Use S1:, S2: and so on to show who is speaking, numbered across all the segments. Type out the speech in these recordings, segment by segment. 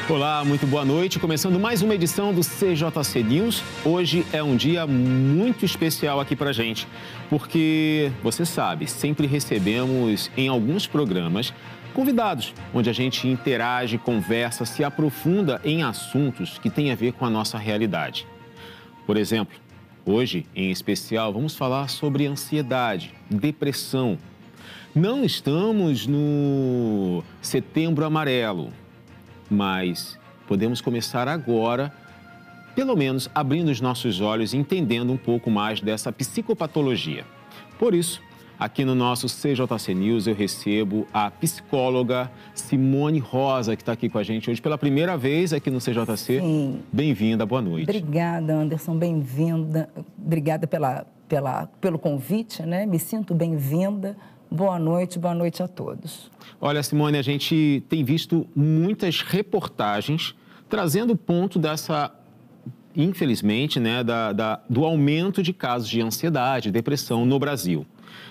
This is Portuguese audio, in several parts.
S1: Olá, muito boa noite. Começando mais uma edição do CJC News. Hoje é um dia muito especial aqui pra gente, porque, você sabe, sempre recebemos em alguns programas convidados, onde a gente interage, conversa, se aprofunda em assuntos que têm a ver com a nossa realidade. Por exemplo, hoje, em especial, vamos falar sobre ansiedade, depressão. Não estamos no Setembro Amarelo, mas podemos começar agora, pelo menos abrindo os nossos olhos e entendendo um pouco mais dessa psicopatologia. Por isso, aqui no nosso CJC News eu recebo a psicóloga Simone Rosa, que está aqui com a gente hoje pela primeira vez aqui no CJC. Sim. Bem-vinda, boa noite.
S2: Obrigada, Anderson, bem-vinda. Obrigada pelo convite, né? Me sinto bem-vinda. Boa noite a todos.
S1: Olha, Simone, a gente tem visto muitas reportagens trazendo o ponto dessa, infelizmente, né, do aumento de casos de ansiedade, depressão no Brasil.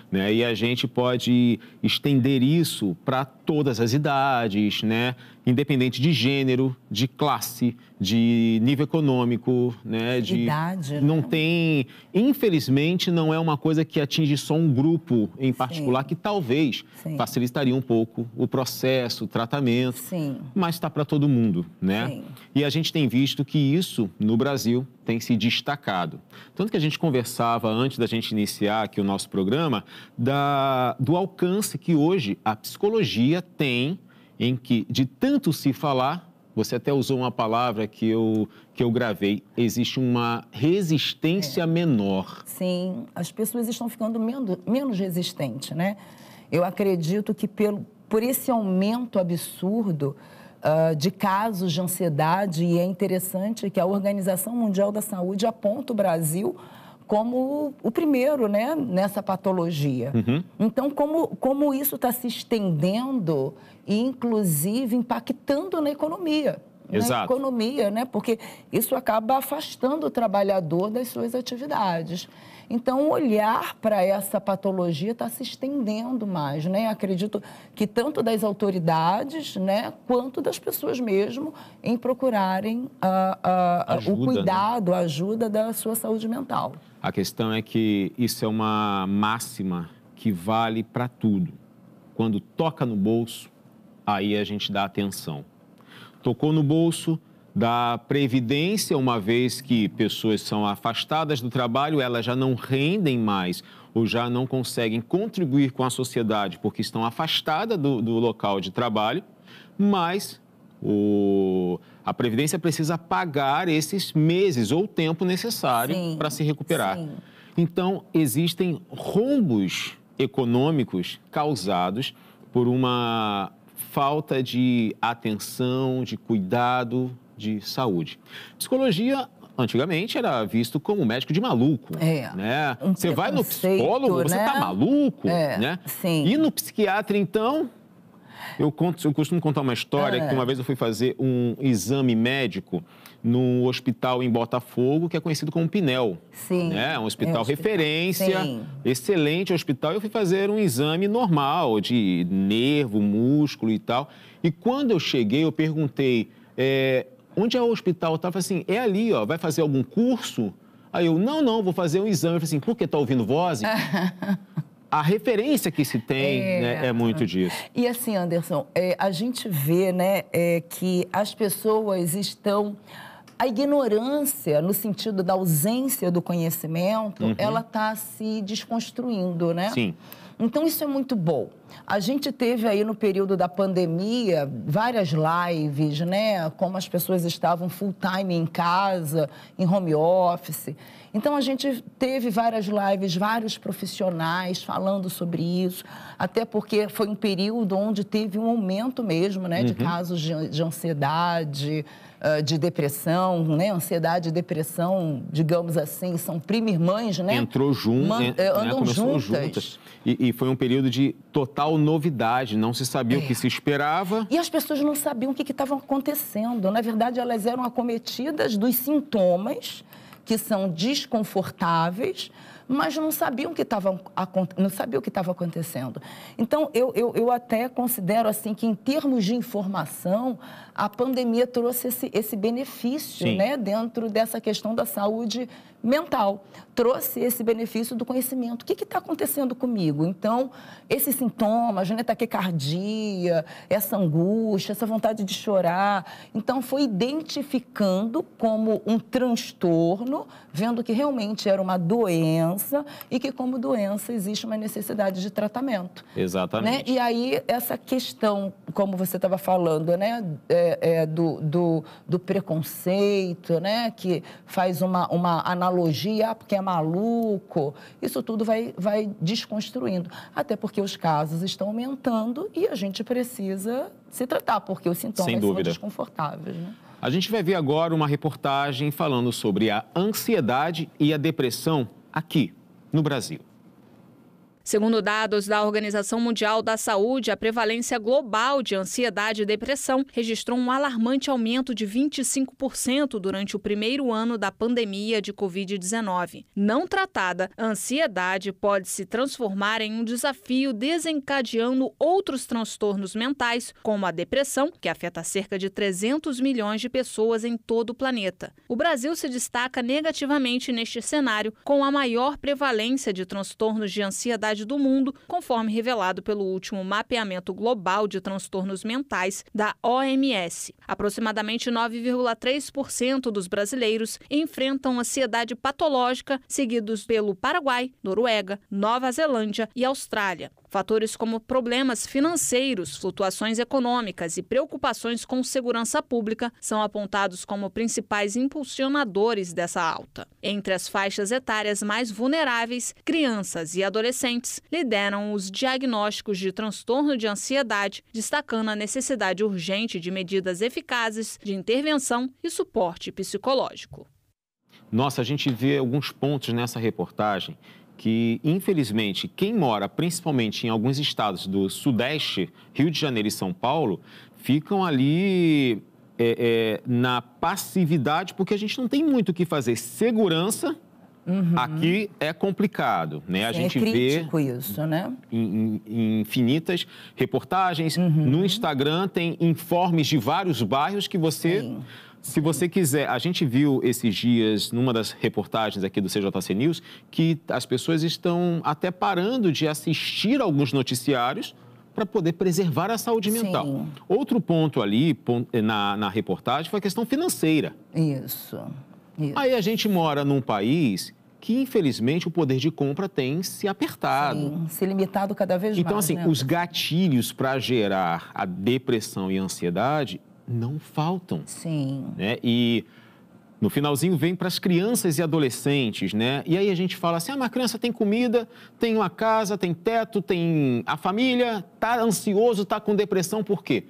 S1: Né? E a gente pode estender isso para todas as idades, né? Independente de gênero, de classe, de nível econômico, né? De idade, não tem, infelizmente, não é uma coisa que atinge só um grupo em particular, que talvez facilitaria um pouco o processo, o tratamento, mas está para todo mundo, né? E a gente tem visto que isso no Brasil tem se destacado. Tanto que a gente conversava antes da gente iniciar aqui o nosso programa do alcance que hoje a psicologia tem, em que, de tanto se falar, você até usou uma palavra que eu gravei, existe uma resistência menor.
S2: Sim, as pessoas estão ficando menos resistentes, né? Eu acredito que por esse aumento absurdo de casos de ansiedade, e é interessante que a Organização Mundial da Saúde aponta o Brasil como o primeiro, né, nessa patologia. Então, como isso está se estendendo e, inclusive, impactando na economia.
S1: Exato.
S2: Na economia, né? Porque isso acaba afastando o trabalhador das suas atividades. Então, olhar para essa patologia está se estendendo mais, né? Acredito que tanto das autoridades, né, quanto das pessoas mesmo em procurarem o cuidado, a ajuda da sua saúde mental.
S1: A questão é que isso é uma máxima que vale para tudo. Quando toca no bolso, aí a gente dá atenção. Tocou no bolso da Previdência, uma vez que pessoas são afastadas do trabalho, elas já não rendem mais ou já não conseguem contribuir com a sociedade porque estão afastadas do local de trabalho, mas a Previdência precisa pagar esses meses ou o tempo necessário para se recuperar. Então, existem rombos econômicos causados por uma falta de atenção, de cuidado, de saúde. Psicologia, antigamente, era visto como médico de maluco, né? Você vai no psicólogo, você tá maluco, né? E no psiquiatra, então, eu costumo contar uma história que uma vez eu fui fazer um exame médico no hospital em Botafogo, que é conhecido como Pinel. Né? Um hospital referência, excelente hospital. Eu fui fazer um exame normal de nervo, músculo e tal. E quando eu cheguei, eu perguntei, onde é o hospital? Eu falei assim, é ali, ó, vai fazer algum curso? Aí eu, não, vou fazer um exame. Eu falei assim, por que tá ouvindo vozes? A referência que se tem né, é muito disso.
S2: E assim, Anderson, a gente vê, né, que as pessoas estão... A ignorância, no sentido da ausência do conhecimento, ela está se desconstruindo, né?
S1: Sim.
S2: Então, isso é muito bom. A gente teve aí no período da pandemia várias lives, né? Como as pessoas estavam full time em casa, em home office. Então, a gente teve várias lives, vários profissionais falando sobre isso, até porque foi um período onde teve um aumento mesmo, né? De casos de ansiedade, de depressão, né? Ansiedade e depressão, digamos assim, são primo-irmãs, né?
S1: Entrou junto,
S2: andam
S1: começou
S2: juntas.
S1: E foi um período de total novidade, não se sabia o que se esperava.
S2: E as pessoas não sabiam o que estava acontecendo. Na verdade, elas eram acometidas dos sintomas que são desconfortáveis, mas não sabiam o que estava acontecendo. Então, eu até considero assim que, em termos de informação, a pandemia trouxe esse benefício, né, dentro dessa questão da saúde mental. Trouxe esse benefício do conhecimento. O que está acontecendo comigo? Então, esses sintomas, né, taquicardia, essa angústia, essa vontade de chorar. Então, foi identificando como um transtorno, vendo que realmente era uma doença e que, como doença, existe uma necessidade de tratamento.
S1: Exatamente.
S2: Né? E aí, essa questão, como você estava falando, né, do preconceito, né, que faz uma analogia, porque é maluco, isso tudo vai desconstruindo. Até porque os casos estão aumentando e a gente precisa se tratar, porque os sintomas são desconfortáveis. Né?
S1: A gente vai ver agora uma reportagem falando sobre a ansiedade e a depressão aqui no Brasil.
S3: Segundo dados da Organização Mundial da Saúde, a prevalência global de ansiedade e depressão registrou um alarmante aumento de 25% durante o primeiro ano da pandemia de Covid-19. Não tratada, a ansiedade pode se transformar em um desafio, desencadeando outros transtornos mentais, como a depressão, que afeta cerca de 300 milhões de pessoas em todo o planeta. O Brasil se destaca negativamente neste cenário, com a maior prevalência de transtornos de ansiedade do mundo, conforme revelado pelo último mapeamento global de transtornos mentais da OMS. Aproximadamente 9,3% dos brasileiros enfrentam ansiedade patológica, seguidos pelo Paraguai, Noruega, Nova Zelândia e Austrália. Fatores como problemas financeiros, flutuações econômicas e preocupações com segurança pública são apontados como principais impulsionadores dessa alta. Entre as faixas etárias mais vulneráveis, crianças e adolescentes lideram os diagnósticos de transtorno de ansiedade, destacando a necessidade urgente de medidas eficazes de intervenção e suporte psicológico.
S1: Nossa, a gente vê alguns pontos nessa reportagem que, infelizmente, quem mora principalmente em alguns estados do Sudeste, Rio de Janeiro e São Paulo, ficam ali na passividade, porque a gente não tem muito o que fazer. Segurança, aqui é complicado, né? A gente
S2: crítico
S1: vê
S2: isso, né?
S1: Em infinitas reportagens. No Instagram tem informes de vários bairros que você... Sim. Se você quiser, a gente viu esses dias, numa das reportagens aqui do CJC News, que as pessoas estão até parando de assistir alguns noticiários para poder preservar a saúde mental.
S2: Sim.
S1: Outro ponto ali na reportagem foi a questão financeira.
S2: Isso.
S1: Aí a gente mora num país que, infelizmente, o poder de compra tem se apertado.
S2: Sim, se limitado cada vez mais.
S1: Então, assim,
S2: né?
S1: os gatilhos para gerar a depressão e a ansiedade não faltam.
S2: Sim.
S1: Né? E no finalzinho vem para as crianças e adolescentes, né? E aí a gente fala assim, mas a criança tem comida, tem uma casa, tem teto, tem a família, tá ansioso, tá com depressão, por quê?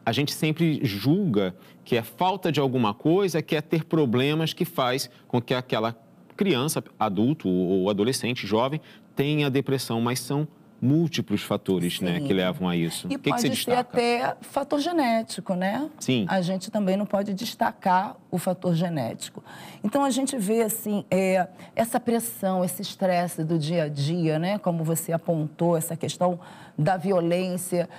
S1: A gente sempre julga que é falta de alguma coisa, que é ter problemas que faz com que aquela criança, adulto ou adolescente, jovem, tenha depressão, mas são múltiplos fatores, né, que levam a isso.
S2: E
S1: o que
S2: pode
S1: você
S2: ser
S1: destaca?
S2: até fator genético, né?
S1: Sim.
S2: A gente também não pode destacar o fator genético. Então, a gente vê, assim, essa pressão, esse estresse do dia a dia, né? Como você apontou, essa questão da violência.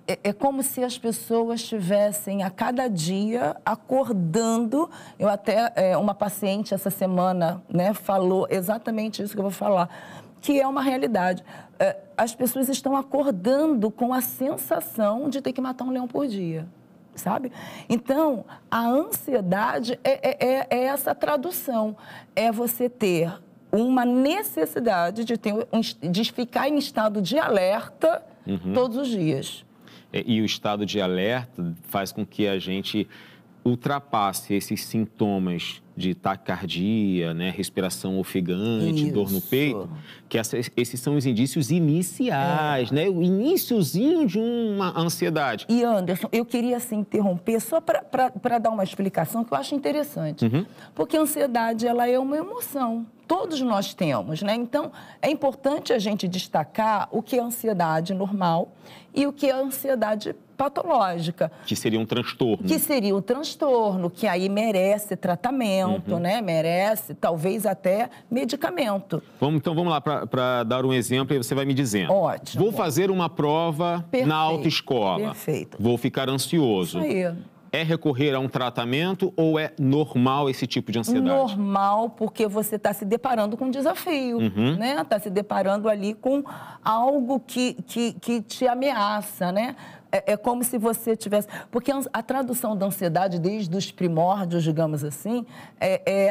S2: É como se as pessoas estivessem a cada dia acordando. Eu até, uma paciente essa semana, né, falou exatamente isso que eu vou falar, que é uma realidade. As pessoas estão acordando com a sensação de ter que matar um leão por dia, sabe? Então, a ansiedade é essa tradução. É você ter uma necessidade de ficar em estado de alerta todos os dias.
S1: E o estado de alerta faz com que a gente ultrapasse esses sintomas de taquicardia, né, respiração ofegante, dor no peito, que esses são os indícios iniciais, né, o iniciozinho de uma ansiedade.
S2: E Anderson, eu queria assim, interromper só para dar uma explicação que eu acho interessante, porque a ansiedade ela é uma emoção. Todos nós temos, né? Então, é importante a gente destacar o que é ansiedade normal e o que é ansiedade patológica.
S1: Que seria um transtorno.
S2: Que seria o transtorno, que aí merece tratamento, né? Merece, talvez, até medicamento.
S1: Então, vamos lá para dar um exemplo e você vai me dizendo.
S2: Ótimo.
S1: Vou fazer uma prova na autoescola.
S2: Perfeito.
S1: Vou ficar ansioso.
S2: Isso aí.
S1: É recorrer a um tratamento ou é normal esse tipo de ansiedade?
S2: Normal, porque você está se deparando com um desafio, né? Está se deparando ali com algo que te ameaça, né? É como se você tivesse... Porque a tradução da ansiedade, desde os primórdios, digamos assim, é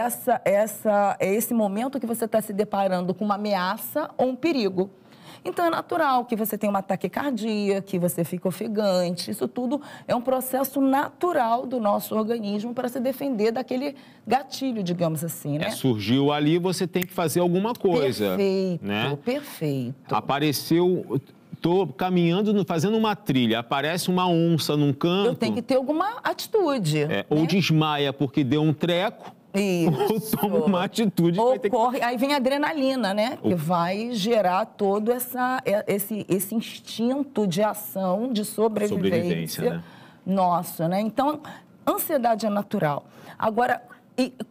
S2: esse momento que você está se deparando com uma ameaça ou um perigo. Então, é natural que você tenha uma taquicardia, que você fique ofegante. Isso tudo é um processo natural do nosso organismo para se defender daquele gatilho, digamos assim, né?
S1: Surgiu ali, você tem que fazer alguma coisa.
S2: Perfeito,
S1: né?
S2: Perfeito.
S1: Apareceu... Estou caminhando, fazendo uma trilha, aparece uma onça num canto...
S2: Eu tenho que ter alguma atitude. Né?
S1: Ou desmaia porque deu um treco...
S2: Isso.
S1: Ou toma uma atitude.
S2: Aí vem a adrenalina, né? Que vai gerar todo esse instinto de ação, de sobrevivência
S1: né?
S2: Nosso, né? Então, ansiedade é natural. Agora,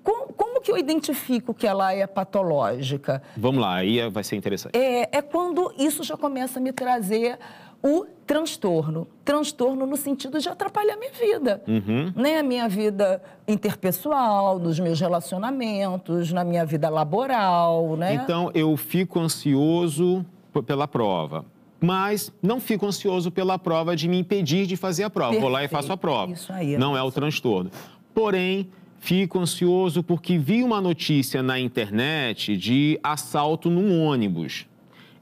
S2: como que eu identifico que ela é patológica?
S1: Vamos lá, aí vai ser interessante.
S2: É quando isso já começa a me trazer o transtorno. Transtorno no sentido de atrapalhar a minha vida. Né? A minha vida interpessoal, nos meus relacionamentos, na minha vida laboral, né?
S1: Então, eu fico ansioso pela prova, mas não fico ansioso pela prova de me impedir de fazer a prova.
S2: Perfeito.
S1: Vou lá e faço a prova.
S2: Isso aí.
S1: Não é o transtorno. Porém, fico ansioso porque vi uma notícia na internet de assalto num ônibus.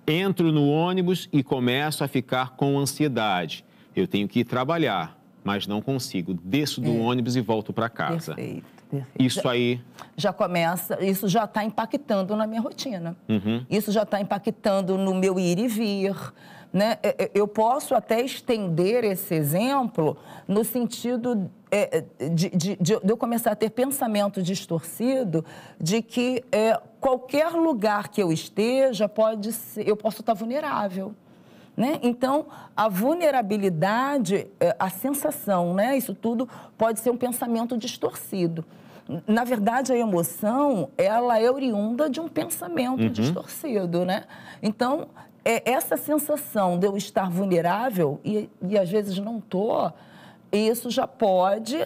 S1: Entro no ônibus e começo a ficar com ansiedade. Eu tenho que ir trabalhar, mas não consigo. Desço do ônibus e volto para casa.
S2: Perfeito.
S1: Isso aí...
S2: Já começa, isso já está impactando na minha rotina. Isso já está impactando no meu ir e vir. Né? Eu posso até estender esse exemplo no sentido de eu começar a ter pensamento distorcido de que qualquer lugar que eu esteja eu posso estar vulnerável. Né? Então, a vulnerabilidade, a sensação, né? Isso tudo pode ser um pensamento distorcido. Na verdade, a emoção, ela é oriunda de um pensamento distorcido, né? Então, essa sensação de eu estar vulnerável, e às vezes não estou, isso já pode...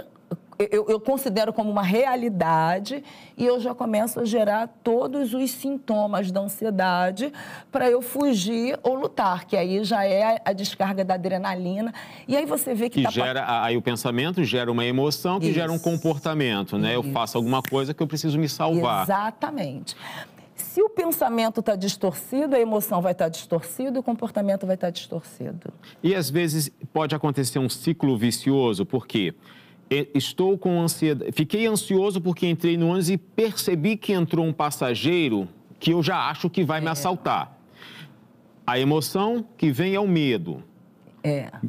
S2: Eu considero como uma realidade e eu já começo a gerar todos os sintomas da ansiedade para eu fugir ou lutar, que aí já é a descarga da adrenalina. E aí você vê que...
S1: Aí o pensamento gera uma emoção que gera um comportamento, né? Eu faço alguma coisa que eu preciso me salvar.
S2: Exatamente. Se o pensamento está distorcido, a emoção vai estar distorcida, o comportamento vai estar distorcido.
S1: E às vezes pode acontecer um ciclo vicioso, porque... Estou com ansiedade, fiquei ansioso porque entrei no ônibus e percebi que entrou um passageiro que eu já acho que vai me assaltar. A emoção que vem é o medo.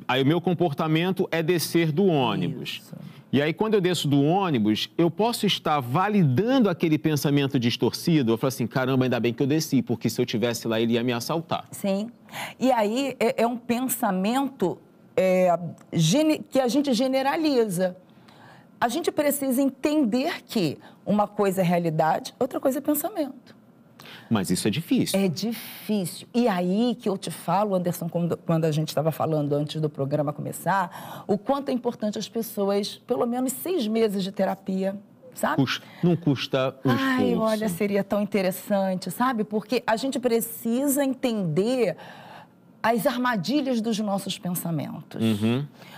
S1: Aí o meu comportamento é descer do ônibus.
S2: Isso.
S1: E aí quando eu desço do ônibus, eu posso estar validando aquele pensamento distorcido. Eu falo assim, caramba, ainda bem que eu desci, porque se eu estivesse lá ele ia me assaltar.
S2: Sim. E aí é um pensamento que a gente generaliza. A gente precisa entender que uma coisa é realidade, outra coisa é pensamento.
S1: Mas isso é difícil.
S2: É difícil. E aí que eu te falo, Anderson, quando a gente estava falando antes do programa começar, o quanto é importante as pessoas, pelo menos 6 meses de terapia, sabe?
S1: Não custa o esforço.
S2: Ai, olha, seria tão interessante, sabe? Porque a gente precisa entender as armadilhas dos nossos pensamentos.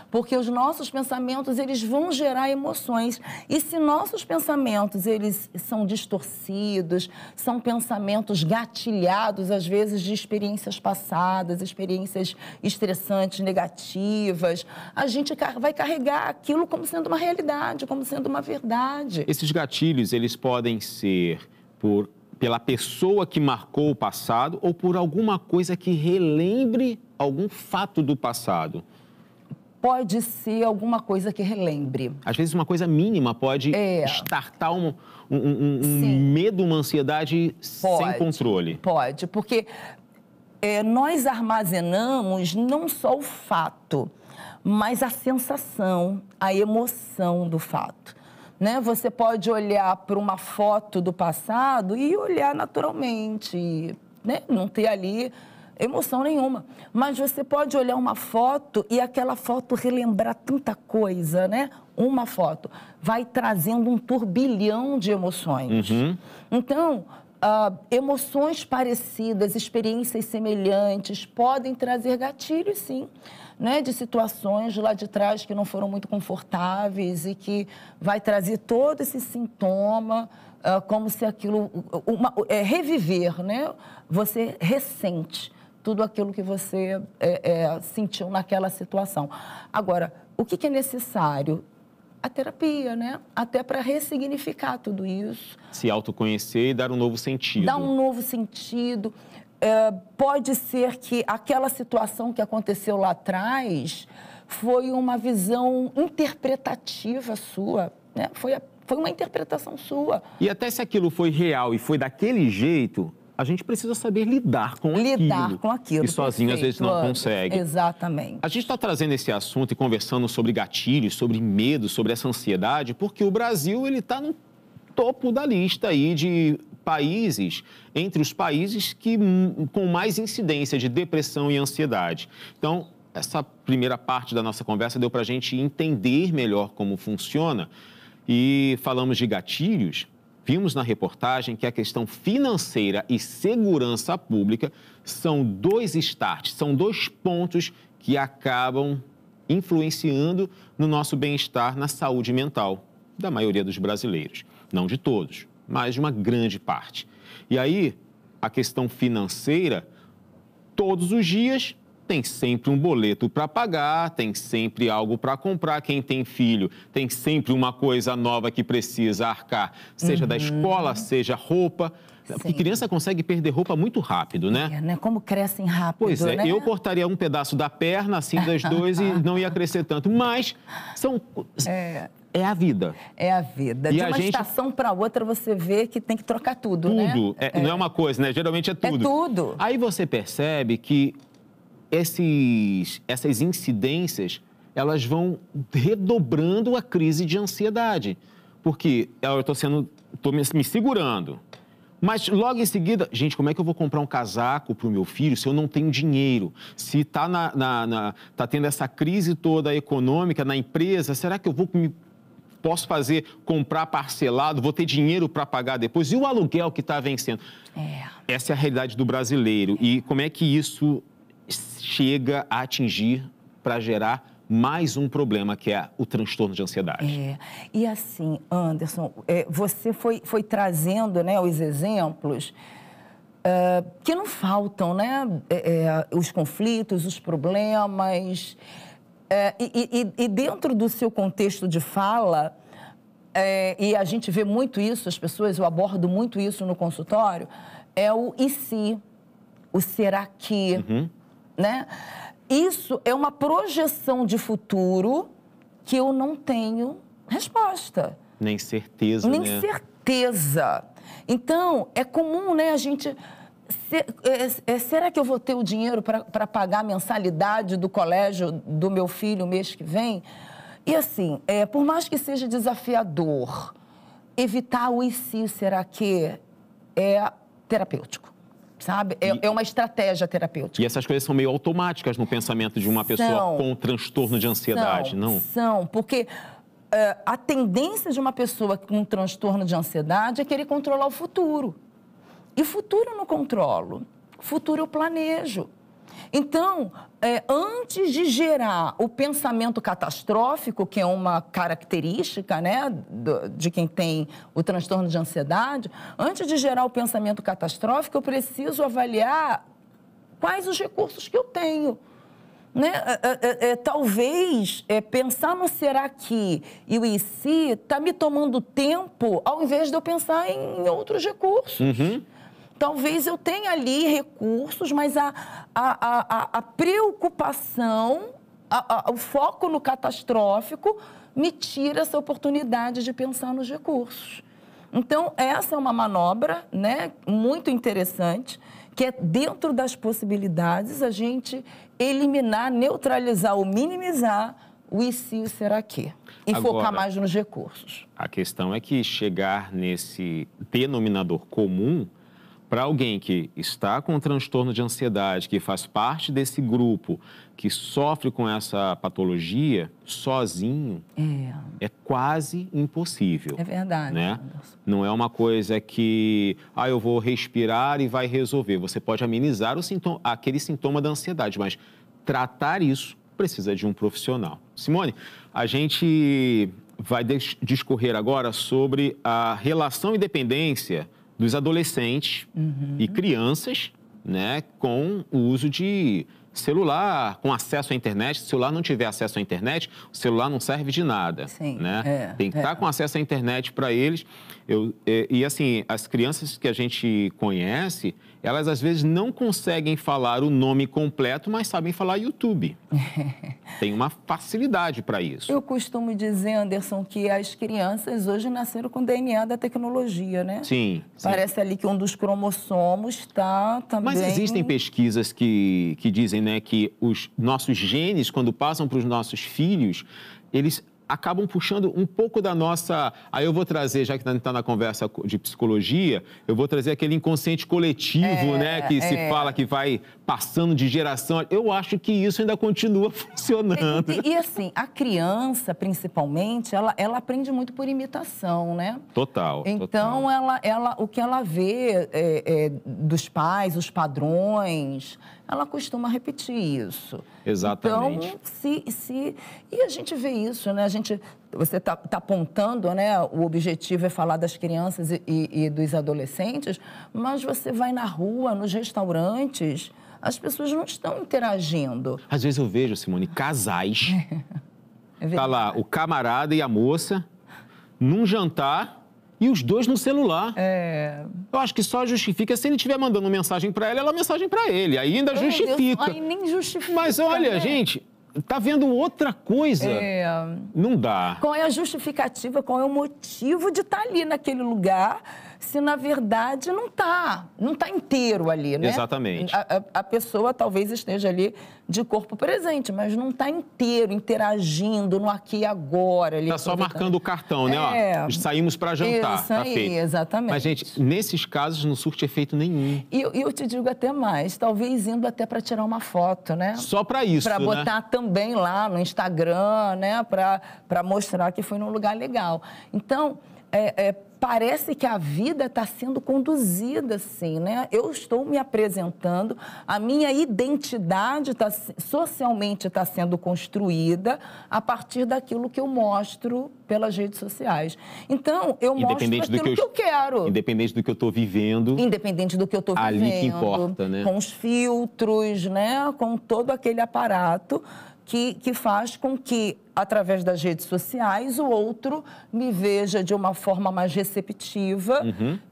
S2: Porque os nossos pensamentos, eles vão gerar emoções. E se nossos pensamentos, eles são distorcidos, são pensamentos gatilhados, às vezes, de experiências passadas, experiências estressantes, negativas, a gente vai carregar aquilo como sendo uma realidade, como sendo uma verdade.
S1: Esses gatilhos, eles podem ser pela pessoa que marcou o passado ou por alguma coisa que relembre algum fato do passado.
S2: Pode ser alguma coisa que relembre.
S1: Às vezes uma coisa mínima pode startar um medo, uma ansiedade sem controle.
S2: Pode, porque nós armazenamos não só o fato, mas a sensação, a emoção do fato. Né? Você pode olhar para uma foto do passado e olhar naturalmente, né? Não ter ali emoção nenhuma. Mas você pode olhar uma foto e aquela foto relembrar tanta coisa, né? Uma foto vai trazendo um turbilhão de emoções. Então, emoções parecidas, experiências semelhantes podem trazer gatilhos, sim, né, de situações lá de trás que não foram muito confortáveis e que vai trazer todo esse sintoma, como se aquilo... reviver, né? Você ressente tudo aquilo que você sentiu naquela situação. Agora, o que é necessário? A terapia, né? Até para ressignificar tudo isso.
S1: Se autoconhecer e dar um novo sentido.
S2: Dar um novo sentido. Pode ser que aquela situação que aconteceu lá atrás foi uma visão interpretativa sua, né? Foi uma interpretação sua.
S1: E até se aquilo foi real e foi daquele jeito, a gente precisa saber lidar com aquilo.
S2: Lidar com aquilo.
S1: E sozinho, às vezes, não consegue.
S2: Exatamente.
S1: A gente está trazendo esse assunto e conversando sobre gatilhos, sobre medo, sobre essa ansiedade, porque o Brasil ele está no topo da lista aí de países, entre os países com mais incidência de depressão e ansiedade. Então, essa primeira parte da nossa conversa deu para a gente entender melhor como funciona e falamos de gatilhos. Vimos na reportagem que a questão financeira e segurança pública são dois starts, são dois pontos que acabam influenciando no nosso bem-estar, na saúde mental da maioria dos brasileiros. Não de todos, mas de uma grande parte. E aí, a questão financeira, todos os dias tem sempre um boleto para pagar, tem sempre algo para comprar. Quem tem filho tem sempre uma coisa nova que precisa arcar, seja da escola, seja roupa. Sim. Porque criança consegue perder roupa muito rápido, né?
S2: Né? Como crescem rápido,
S1: Pois é,
S2: né?
S1: Eu cortaria um pedaço da perna, assim, das duas, e não ia crescer tanto. Mas são... É a vida.
S2: É a vida. De uma estação para outra, você vê que tem que trocar tudo, né?
S1: Tudo. Não é uma coisa, né? Geralmente é tudo.
S2: É tudo.
S1: Aí você percebe que essas incidências, elas vão redobrando a crise de ansiedade. Porque eu estou me segurando. Mas logo em seguida, gente, como é que eu vou comprar um casaco para o meu filho se eu não tenho dinheiro? Se está tá tendo essa crise toda econômica na empresa, será que eu posso comprar parcelado, vou ter dinheiro para pagar depois? E o aluguel que está vencendo? Essa é a realidade do brasileiro. E como é que isso chega a atingir para gerar mais um problema, que é o transtorno de ansiedade?
S2: E assim, Anderson, você foi trazendo, né, os exemplos que não faltam, né? Os conflitos, os problemas. E dentro do seu contexto de fala, e a gente vê muito isso, eu abordo muito isso no consultório, é o e se, o será que, né? Isso é uma projeção de futuro que eu não tenho resposta.
S1: Nem certeza,
S2: Nem
S1: né?
S2: certeza. Então, é comum, né, a gente... será que eu vou ter o dinheiro para pagar a mensalidade do colégio do meu filho o mês que vem? E assim, por mais que seja desafiador, evitar o e se, será que é terapêutico, sabe? É uma estratégia terapêutica.
S1: E essas coisas são meio automáticas no pensamento de uma pessoa com transtorno de ansiedade, não?
S2: São, porque a tendência de uma pessoa com transtorno de ansiedade é querer controlar o futuro. E futuro eu não controlo, futuro eu planejo. Então, antes de gerar o pensamento catastrófico, que é uma característica, né, de quem tem o transtorno de ansiedade, antes de gerar o pensamento catastrófico, eu preciso avaliar quais os recursos que eu tenho. Né? Talvez pensar no será que e o e se está me tomando tempo, ao invés de eu pensar em outros recursos. Talvez eu tenha ali recursos, mas a preocupação, o foco no catastrófico me tira essa oportunidade de pensar nos recursos. Então, essa é uma manobra, né, muito interessante, que é dentro das possibilidades a gente eliminar, neutralizar ou minimizar o e se, o será que. E
S1: agora,
S2: focar mais nos recursos.
S1: A questão é que chegar nesse denominador comum para alguém que está com transtorno de ansiedade, que faz parte desse grupo, que sofre com essa patologia, sozinho, é quase impossível.
S2: É verdade.
S1: Né? Não é uma coisa que, eu vou respirar e vai resolver. Você pode amenizar aquele sintoma da ansiedade, mas tratar isso precisa de um profissional. Simone, a gente vai discorrer agora sobre a relação e dependência dos adolescentes e crianças, né, com o uso de celular, com acesso à internet. Se o celular não tiver acesso à internet, o celular não serve de nada.
S2: Sim,
S1: né? Tem que estar com acesso à internet para eles. E assim, as crianças que a gente conhece, elas às vezes não conseguem falar o nome completo, mas sabem falar YouTube. Tem uma facilidade para isso.
S2: Eu costumo dizer, Anderson, que as crianças hoje nasceram com o DNA da tecnologia, né?
S1: Sim.
S2: Parece ali que um dos cromossomos está também...
S1: Mas existem pesquisas que dizem, né, que os nossos genes, quando passam para os nossos filhos, eles acabam puxando um pouco da nossa... Aí eu vou trazer, já que está na conversa de psicologia, eu vou trazer aquele inconsciente coletivo, né? Que se fala que vai passando de geração. Eu acho que isso ainda continua funcionando.
S2: E assim, a criança, principalmente, ela aprende muito por imitação, né?
S1: Total.
S2: Então, o que ela vê dos pais, os padrões, ela costuma repetir isso.
S1: Exatamente.
S2: Então, e a gente vê isso, né? Você está apontando, né? O objetivo é falar das crianças e dos adolescentes, mas você vai na rua, nos restaurantes, as pessoas não estão interagindo.
S1: Às vezes eu vejo, Simone, casais. Tá lá o camarada e a moça num jantar e os dois no celular. Eu acho que só justifica se ele estiver mandando mensagem para ela mensagem para ele. Aí ainda justifica.
S2: Aí nem justifica.
S1: Mas olha, né? Gente, tá vendo outra coisa. Não dá.
S2: Qual é a justificativa, qual é o motivo de estar ali naquele lugar, se na verdade não está inteiro ali, né?
S1: Exatamente.
S2: A pessoa talvez esteja ali de corpo presente, mas não está inteiro, interagindo no aqui e agora.
S1: Está só marcando o cartão, né? Ó, saímos para jantar,
S2: isso
S1: tá
S2: aí,
S1: feito.
S2: Exatamente.
S1: Mas, gente, nesses casos não surte efeito nenhum.
S2: E eu te digo até mais, talvez indo até para tirar uma foto, né?
S1: Só para isso,
S2: para botar também lá no Instagram, né? Para mostrar que foi num lugar legal. Então, parece que a vida está sendo conduzida assim, né? Eu estou me apresentando, a minha identidade socialmente está sendo construída a partir daquilo que eu mostro pelas redes sociais. Então, eu mostro aquilo que eu quero.
S1: Independente do que eu estou vivendo.
S2: Independente do que eu estou vivendo.
S1: Ali que importa, né?
S2: Com os filtros, né? Com todo aquele aparato que faz com que, através das redes sociais, o outro me veja de uma forma mais receptiva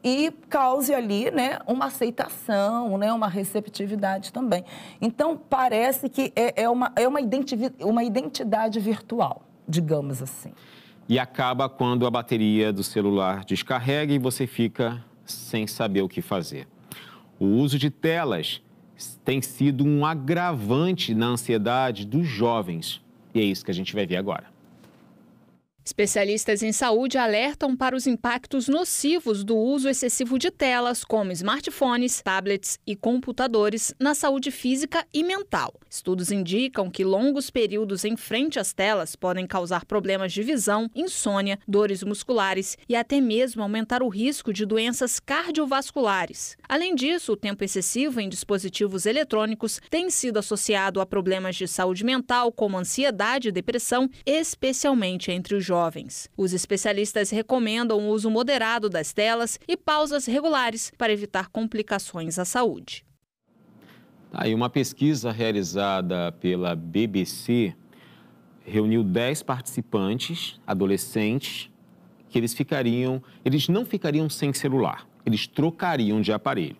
S2: e cause ali, né, uma aceitação, né, uma receptividade também. Então, parece que é uma identidade virtual, digamos assim.
S1: E acaba quando a bateria do celular descarrega e você fica sem saber o que fazer. O uso de telas tem sido um agravante na ansiedade dos jovens. E é isso que a gente vai ver agora.
S3: Especialistas em saúde alertam para os impactos nocivos do uso excessivo de telas, como smartphones, tablets e computadores, na saúde física e mental. Estudos indicam que longos períodos em frente às telas podem causar problemas de visão, insônia, dores musculares e até mesmo aumentar o risco de doenças cardiovasculares. Além disso, o tempo excessivo em dispositivos eletrônicos tem sido associado a problemas de saúde mental, como ansiedade e depressão, especialmente entre os jovens. Os especialistas recomendam o uso moderado das telas e pausas regulares para evitar complicações à saúde.
S1: Aí uma pesquisa realizada pela BBC reuniu 10 participantes, adolescentes, que eles não ficariam sem celular, eles trocariam de aparelho.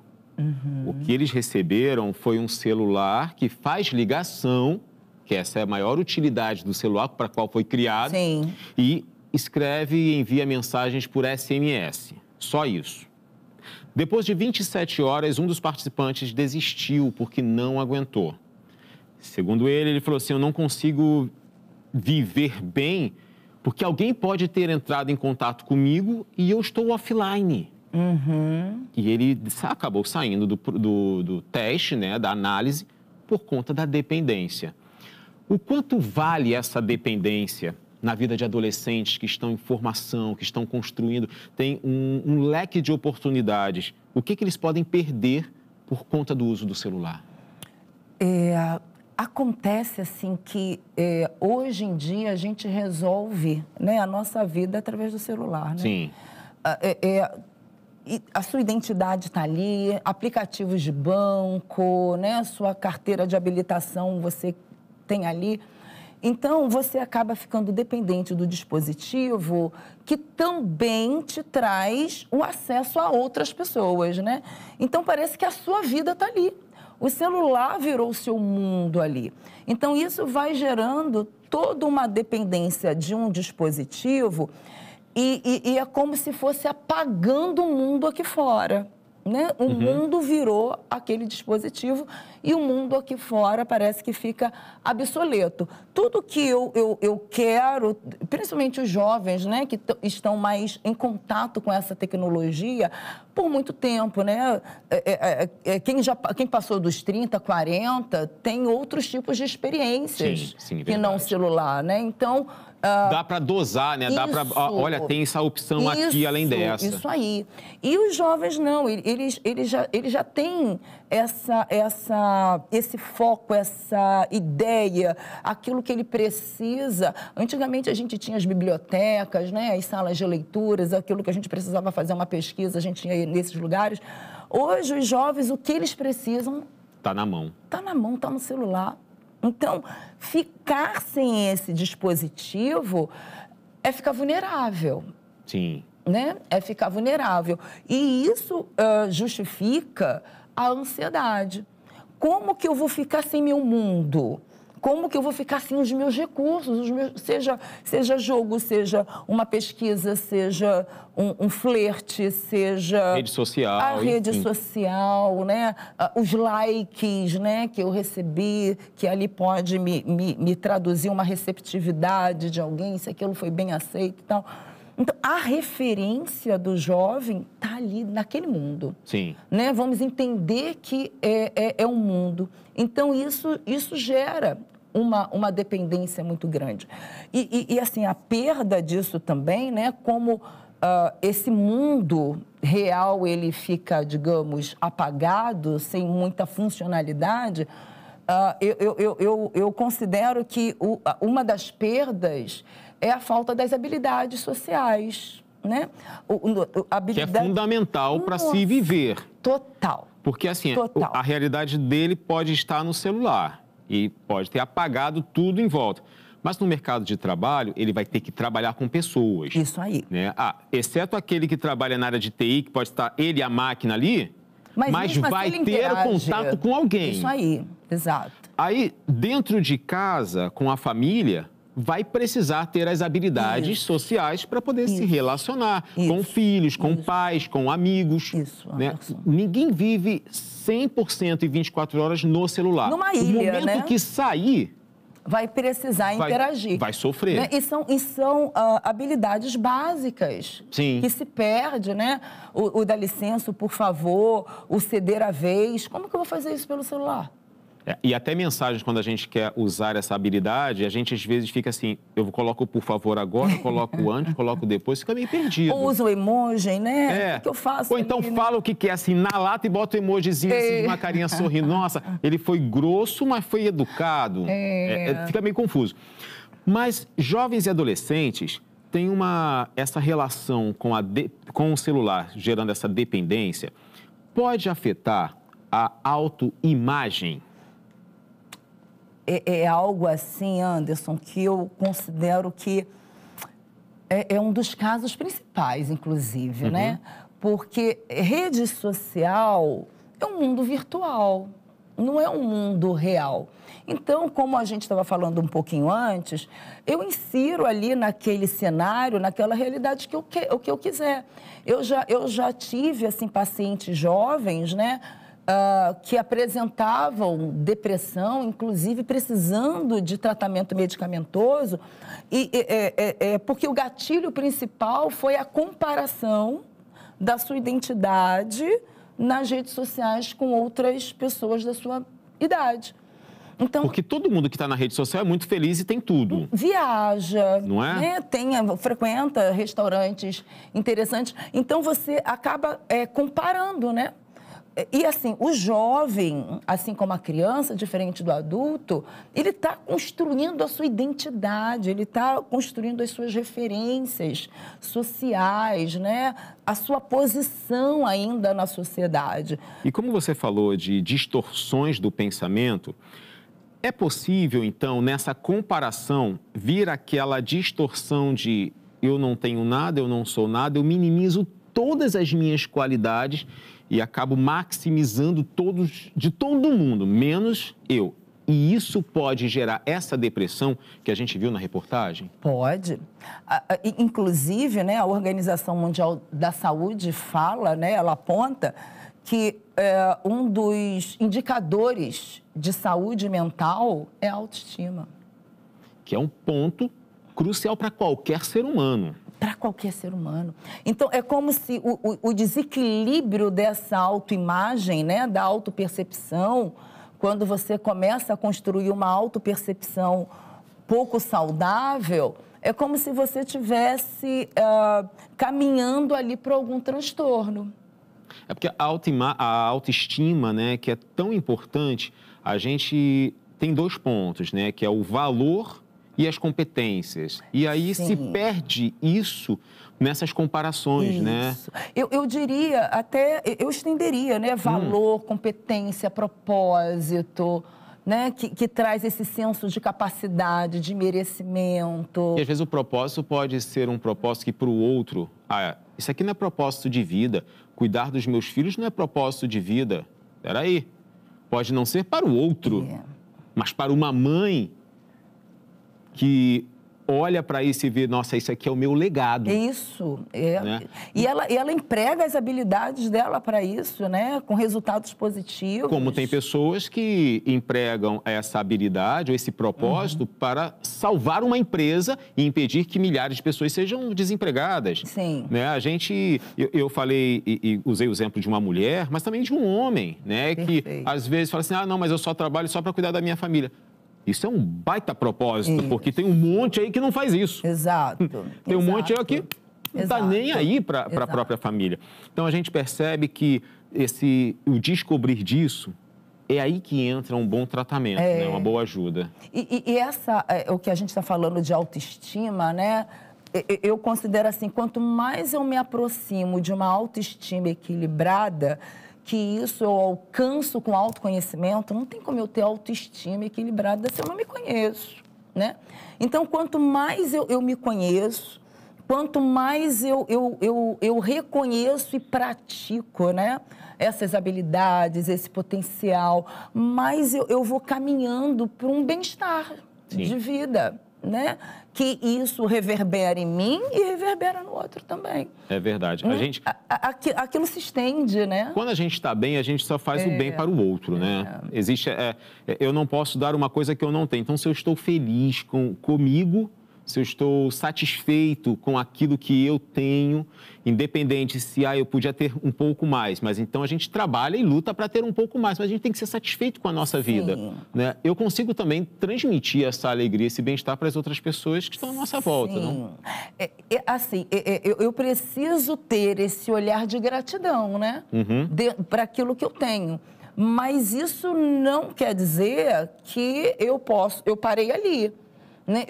S1: O que eles receberam foi um celular que faz ligação, que essa é a maior utilidade do celular para a qual foi criado.
S2: Sim.
S1: E escreve e envia mensagens por SMS. Só isso. Depois de 27 horas, um dos participantes desistiu porque não aguentou. Segundo ele falou assim, eu não consigo viver bem porque alguém pode ter entrado em contato comigo e eu estou offline. E ele acabou saindo do teste, né, da análise, por conta da dependência. O quanto vale essa dependência na vida de adolescentes que estão em formação, que estão construindo, tem um leque de oportunidades. O que eles podem perder por conta do uso do celular?
S2: Acontece assim que hoje em dia a gente resolve, né, a nossa vida através do celular, né?
S1: Sim.
S2: A sua identidade está ali, aplicativos de banco, né, a sua carteira de habilitação você tem ali. Então, você acaba ficando dependente do dispositivo que também te traz o acesso a outras pessoas, né? Então, parece que a sua vida está ali. O celular virou o seu mundo ali. Então, isso vai gerando toda uma dependência de um dispositivo e é como se fosse apagando o mundo aqui fora, né? O mundo virou aquele dispositivo e o mundo aqui fora parece que fica obsoleto. Tudo que eu quero, principalmente os jovens, né, que estão mais em contato com essa tecnologia por muito tempo, né? Quem passou dos 30, 40, tem outros tipos de experiências que não o celular, né? Então...
S1: dá para dosar, né? Dá para, olha, tem essa opção aqui além dessa.
S2: Isso aí. E os jovens não, eles já têm esse foco, essa ideia, aquilo que ele precisa. Antigamente a gente tinha as bibliotecas, né? As salas de leituras, aquilo que a gente precisava fazer uma pesquisa, a gente tinha aí nesses lugares. Hoje os jovens, o que eles precisam...
S1: Tá na mão.
S2: Tá na mão, tá no celular. Então, ficar sem esse dispositivo é ficar vulnerável.
S1: Sim.
S2: Né? É ficar vulnerável. E isso justifica a ansiedade. Como que eu vou ficar sem meu mundo? Como que eu vou ficar sem os meus recursos? Seja jogo, seja uma pesquisa, seja um flerte, seja...
S1: Rede social.
S2: A rede social, né? Os likes, né, que eu recebi, que ali pode me traduzir uma receptividade de alguém, se aquilo foi bem aceito e tal. Então, a referência do jovem está ali naquele mundo.
S1: Sim.
S2: Né? Vamos entender que é um mundo. Então, isso gera uma dependência muito grande. E assim, a perda disso também, né? Como esse mundo real, ele fica, digamos, apagado, sem muita funcionalidade, eu considero que uma das perdas é a falta das habilidades sociais, né?
S1: Que é fundamental para se viver.
S2: Total.
S1: Porque, assim, a realidade dele pode estar no celular e pode ter apagado tudo em volta. Mas no mercado de trabalho, ele vai ter que trabalhar com pessoas.
S2: Isso aí.
S1: Né? Exceto aquele que trabalha na área de TI, que pode estar ele e a máquina ali, mas vai ter o contato com alguém.
S2: Isso aí, exato.
S1: Aí, dentro de casa, com a família, vai precisar ter as habilidades sociais para poder se relacionar com filhos, com pais, com amigos.
S2: Isso,
S1: né? Ninguém vive 100% e 24 horas no celular.
S2: Numa ilha,
S1: no momento
S2: né?
S1: que sair...
S2: vai precisar interagir.
S1: Vai sofrer.
S2: Né? E são habilidades básicas.
S1: Sim.
S2: Que se perde, né? O dar licença, o por favor, o ceder a vez. Como que eu vou fazer isso pelo celular?
S1: E até mensagens, quando a gente quer usar essa habilidade, a gente às vezes fica assim, eu coloco o por favor agora, coloco antes, coloco depois, fica meio perdido.
S2: Ou usa o emoji, né? O que eu faço?
S1: Ou então fala o que quer, assim, na lata e bota o emojizinho assim, de uma carinha sorrindo. Nossa, ele foi grosso, mas foi educado. Fica meio confuso. Mas jovens e adolescentes têm essa relação com o celular, gerando essa dependência, pode afetar a autoimagem.
S2: É algo assim, Anderson, que eu considero que é um dos casos principais, inclusive, né? Porque rede social é um mundo virtual, não é um mundo real. Então, como a gente estava falando um pouquinho antes, eu insiro ali naquele cenário, naquela realidade que eu quiser. Eu já tive, assim, pacientes jovens, né, que apresentavam depressão, inclusive precisando de tratamento medicamentoso, porque o gatilho principal foi a comparação da sua identidade nas redes sociais com outras pessoas da sua idade. Então,
S1: porque todo mundo que está na rede social é muito feliz e tem tudo.
S2: Viaja,
S1: não é?
S2: Né? Frequenta restaurantes interessantes. Então, você acaba comparando, né? E, assim, o jovem, assim como a criança, diferente do adulto, ele está construindo a sua identidade, ele está construindo as suas referências sociais, né? A sua posição ainda na sociedade.
S1: E como você falou de distorções do pensamento, é possível, então, nessa comparação, vir aquela distorção de eu não tenho nada, eu não sou nada, eu minimizo todas as minhas qualidades e acabo maximizando de todo mundo, menos eu. E isso pode gerar essa depressão que a gente viu na reportagem?
S2: Pode. Inclusive, né, a Organização Mundial da Saúde fala, né, ela aponta que um dos indicadores de saúde mental é a autoestima.
S1: Que é um ponto crucial para qualquer ser humano.
S2: Para qualquer ser humano. Então, é como se o desequilíbrio dessa autoimagem, né, da autopercepção, quando você começa a construir uma autopercepção pouco saudável, é como se você estivesse caminhando ali para algum transtorno.
S1: É porque a autoestima, né, que é tão importante, a gente tem 2 pontos, né, que é o valor e as competências. E aí se perde isso nessas comparações, né?
S2: Eu diria, até, eu estenderia, né? Valor, competência, propósito, né? Que traz esse senso de capacidade, de merecimento.
S1: E às vezes o propósito pode ser um propósito que para o outro, isso aqui não é propósito de vida, cuidar dos meus filhos não é propósito de vida. Espera aí, pode não ser para o outro, mas para uma mãe que olha para isso e vê, nossa, isso aqui é o meu legado.
S2: Isso,
S1: né?
S2: E ela emprega as habilidades dela para isso, né? Com resultados positivos.
S1: Como tem pessoas que empregam essa habilidade ou esse propósito para salvar uma empresa e impedir que milhares de pessoas sejam desempregadas.
S2: Sim.
S1: Né? Eu falei e usei o exemplo de uma mulher, mas também de um homem, né?
S2: Perfeito.
S1: Que às vezes fala assim, não, mas eu só trabalho só para cuidar da minha família. Isso é um baita propósito, porque tem um monte aí que não faz isso.
S2: Exato.
S1: Tem um monte aí que não está nem aí para a própria família. Então, a gente percebe que o descobrir disso é aí que entra um bom tratamento, né? Uma boa ajuda.
S2: E o que a gente está falando de autoestima, né? Eu considero assim, quanto mais eu me aproximo de uma autoestima equilibrada, que isso eu alcanço com autoconhecimento, não tem como eu ter autoestima equilibrada se eu não me conheço, né? Então, quanto mais eu me conheço, quanto mais eu reconheço e pratico, né, essas habilidades, esse potencial, mais eu vou caminhando para um bem-estar de vida, né? Que isso reverbera em mim e reverbera no outro também.
S1: É verdade.
S2: Aquilo se estende, né?
S1: Quando a gente está bem, a gente só faz o bem para o outro, né? Eu não posso dar uma coisa que eu não tenho. Então, se eu estou feliz comigo, se eu estou satisfeito com aquilo que eu tenho, independente se eu podia ter um pouco mais, mas então a gente trabalha e luta para ter um pouco mais, mas a gente tem que ser satisfeito com a nossa vida, né? Eu consigo também transmitir essa alegria, esse bem-estar para as outras pessoas que estão à nossa volta, não?
S2: Eu preciso ter esse olhar de gratidão, né? Para aquilo que eu tenho. Mas isso não quer dizer que eu parei ali. Né?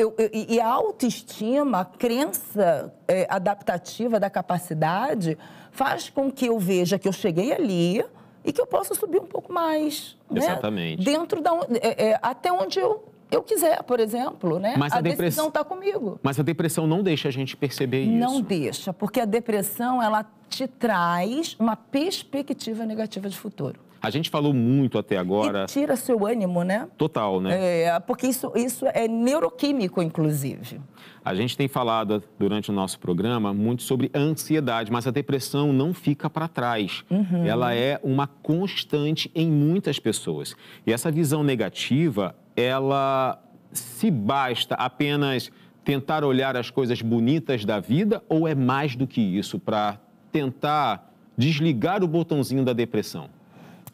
S2: E a autoestima, a crença adaptativa da capacidade faz com que eu veja que eu cheguei ali e que eu possa subir um pouco mais.
S1: Exatamente.
S2: Né? Dentro até onde eu quiser, por exemplo. Né?
S1: Mas a
S2: decisão está comigo.
S1: Mas a depressão não deixa a gente perceber isso.
S2: Não deixa, porque a depressão ela te traz uma perspectiva negativa de futuro.
S1: A gente falou muito até agora...
S2: E tira seu ânimo, né?
S1: Total, né?
S2: Porque isso é neuroquímico, inclusive.
S1: A gente tem falado durante o nosso programa muito sobre a ansiedade, mas a depressão não fica para trás. Ela é uma constante em muitas pessoas. E essa visão negativa, ela se basta apenas tentar olhar as coisas bonitas da vida ou é mais do que isso para tentar desligar o botãozinho da depressão?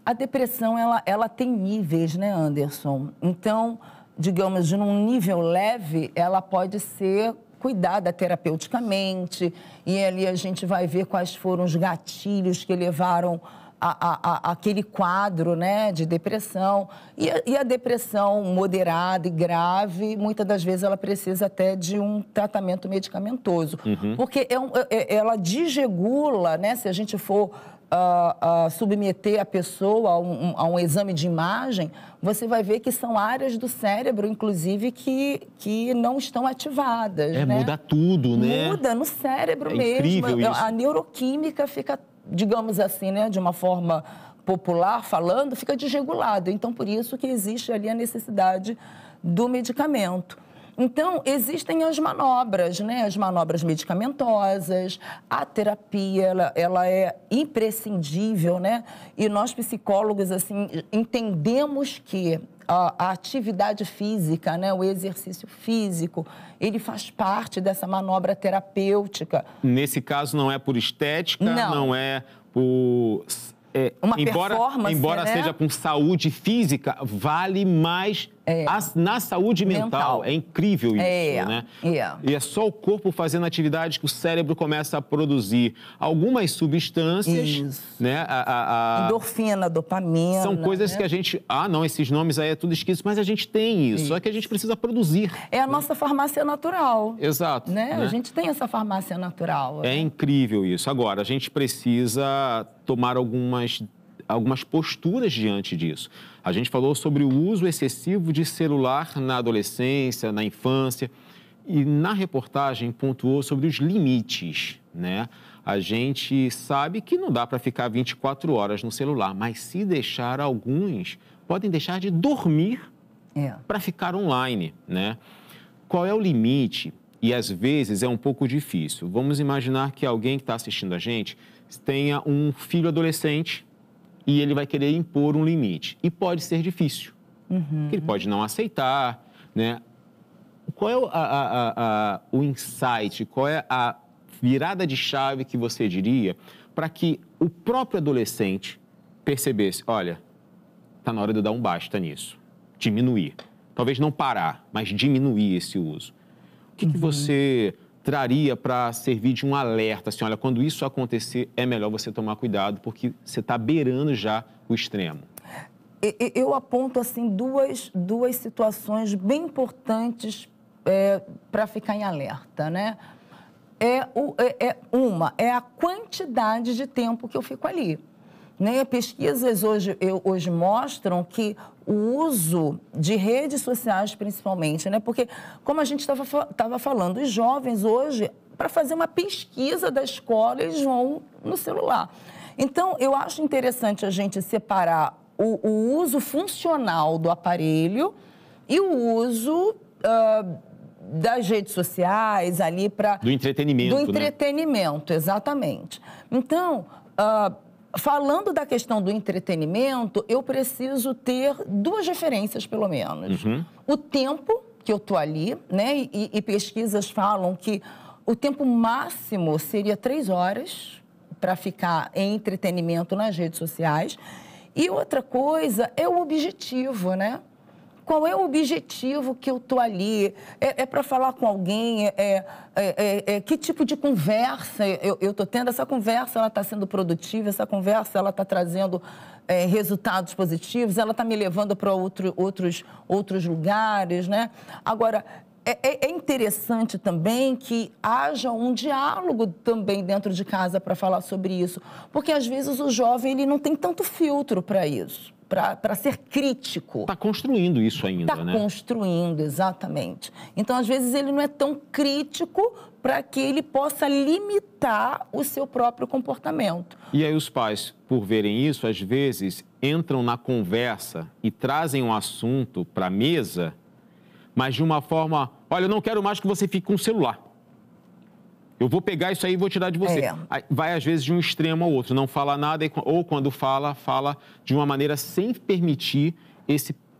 S2: A depressão, ela tem níveis, né, Anderson? Então, digamos, de um nível leve, ela pode ser cuidada terapeuticamente, e ali a gente vai ver quais foram os gatilhos que levaram aquele quadro, né, de depressão. E a depressão moderada e grave, muitas das vezes ela precisa até de um tratamento medicamentoso, porque ela desregula, né, se a gente for submeter a pessoa a um exame de imagem, você vai ver que são áreas do cérebro, inclusive, que não estão ativadas. Né?
S1: Muda tudo, né?
S2: Muda no cérebro mesmo.
S1: Incrível isso.
S2: A neuroquímica fica, digamos assim, né, de uma forma popular falando, fica desregulada. Então, por isso que existe ali a necessidade do medicamento. Então, existem as manobras, né? As manobras medicamentosas, a terapia, ela é imprescindível, né? E nós, psicólogos, assim, entendemos que a atividade física, né? O exercício físico, ele faz parte dessa manobra terapêutica.
S1: Nesse caso, não é por estética, não é por...
S2: uma performance,
S1: embora
S2: né?
S1: seja com saúde física, vale mais na saúde mental. É incrível isso, né? E é só o corpo fazendo atividade que o cérebro começa a produzir algumas substâncias, né?
S2: Endorfina, dopamina.
S1: São coisas, né, que a gente... não, esses nomes aí é tudo esquisito, mas a gente tem isso. Só que a gente precisa produzir.
S2: É a nossa farmácia natural.
S1: Exato.
S2: Né? A gente tem essa farmácia natural.
S1: É incrível isso. Agora, a gente precisa tomar algumas posturas diante disso. A gente falou sobre o uso excessivo de celular na adolescência, na infância, e na reportagem pontuou sobre os limites, né? A gente sabe que não dá para ficar 24 horas no celular, mas se deixar, alguns podem deixar de dormir para ficar online, né? Qual é o limite? E às vezes é um pouco difícil. Vamos imaginar que alguém que está assistindo a gente tenha um filho adolescente e ele vai querer impor um limite. E pode ser difícil. Ele pode não aceitar, né? Qual é o insight, qual é a virada de chave que você diria para que o próprio adolescente percebesse, olha, está na hora de eu dar um basta nisso, diminuir. Talvez não parar, mas diminuir esse uso. O que você traria para servir de um alerta, assim, olha, quando isso acontecer, é melhor você tomar cuidado, porque você está beirando já o extremo?
S2: Eu aponto, assim, duas situações bem importantes para ficar em alerta, né? Uma é a quantidade de tempo que eu fico ali. Né? Pesquisas hoje mostram que o uso de redes sociais, principalmente, né? Porque, como a gente estava falando, os jovens hoje, para fazer uma pesquisa da escola, eles vão no celular. Então, eu acho interessante a gente separar o uso funcional do aparelho e o uso das redes sociais ali para...
S1: Do entretenimento,
S2: Do entretenimento, né? Exatamente. Então... falando da questão do entretenimento, eu preciso ter duas referências, pelo menos. O tempo que eu estou ali, né? E pesquisas falam que o tempo máximo seria 3 horas para ficar em entretenimento nas redes sociais. E outra coisa é o objetivo, né? Qual é o objetivo que eu estou ali? É para falar com alguém? Que tipo de conversa eu estou tendo? Essa conversa, ela está sendo produtiva? Essa conversa, ela está trazendo resultados positivos? Ela está me levando para outros lugares, né? Agora, É interessante também que haja um diálogo também dentro de casa para falar sobre isso, porque às vezes o jovem ele não tem tanto filtro para isso, para ser crítico.
S1: Está construindo isso ainda, né?
S2: Está construindo, exatamente. Então, às vezes, ele não é tão crítico para que ele possa limitar o seu próprio comportamento.
S1: E aí os pais, por verem isso, às vezes entram na conversa e trazem um assunto para a mesa, mas de uma forma, olha, eu não quero mais que você fique com o celular. Eu vou pegar isso aí e vou tirar de você. Vai, às vezes, de um extremo ao outro. Não fala nada, ou quando fala de uma maneira sem permitir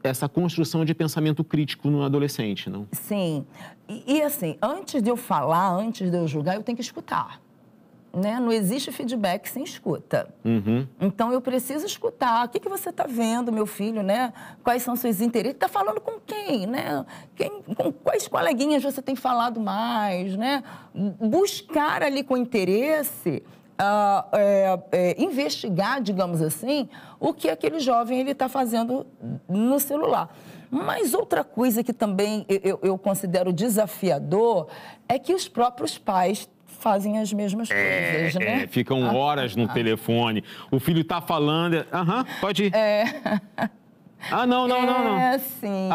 S1: essa construção de pensamento crítico no adolescente, não?
S2: Sim. E assim, antes de eu falar, antes de eu julgar, eu tenho que escutar. Né? Não existe feedback sem escuta.
S1: Uhum.
S2: Então, eu preciso escutar. O que você está vendo, meu filho, né? Quais são seus interesses? Está falando com quem, né? Com quais coleguinhas você tem falado mais, né? Buscar ali com interesse, investigar, digamos assim, o que aquele jovem ele está fazendo no celular. Mas outra coisa que também eu considero desafiador é que os próprios pais fazem as mesmas coisas, né?
S1: Ficam horas no telefone. O filho está falando... pode ir. Não.
S2: Sim,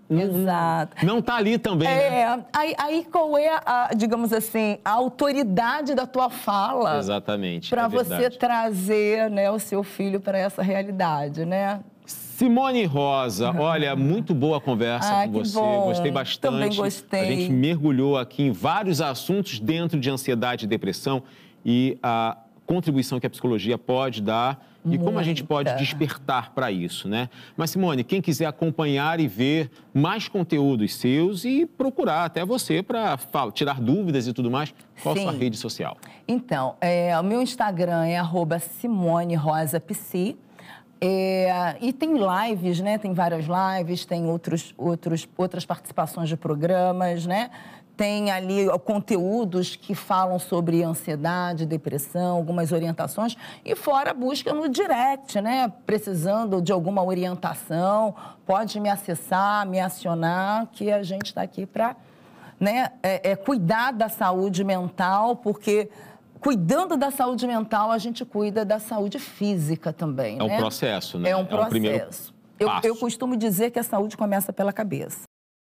S2: exato.
S1: Não está ali também, né?
S2: Aí qual é, digamos assim, a autoridade da tua fala?
S1: Exatamente,
S2: para você trazer, né, o seu filho para essa realidade, né?
S1: Simone Rosa, olha, muito boa a conversa com você.
S2: Bom.
S1: Gostei bastante.
S2: Também gostei.
S1: A gente mergulhou aqui em vários assuntos dentro de ansiedade e depressão e a contribuição que a psicologia pode dar e como a gente pode despertar para isso, né? Mas, Simone, quem quiser acompanhar e ver mais conteúdos seus e procurar até você para tirar dúvidas e tudo mais, qual a sua rede social? Então,
S2: o meu Instagram é @SimoneRosaPsi. E tem lives, né? Tem várias lives, tem outras participações de programas, né? Tem ali conteúdos que falam sobre ansiedade, depressão, algumas orientações. E fora a busca no direct, né? Precisando de alguma orientação, pode me acessar, me acionar, que a gente está aqui para, né, cuidar da saúde mental, porque... Cuidando da saúde mental, a gente cuida da saúde física também, né?
S1: É um processo, né?
S2: É um processo.
S1: É um primeiro passo.
S2: Eu costumo dizer que a saúde começa pela cabeça.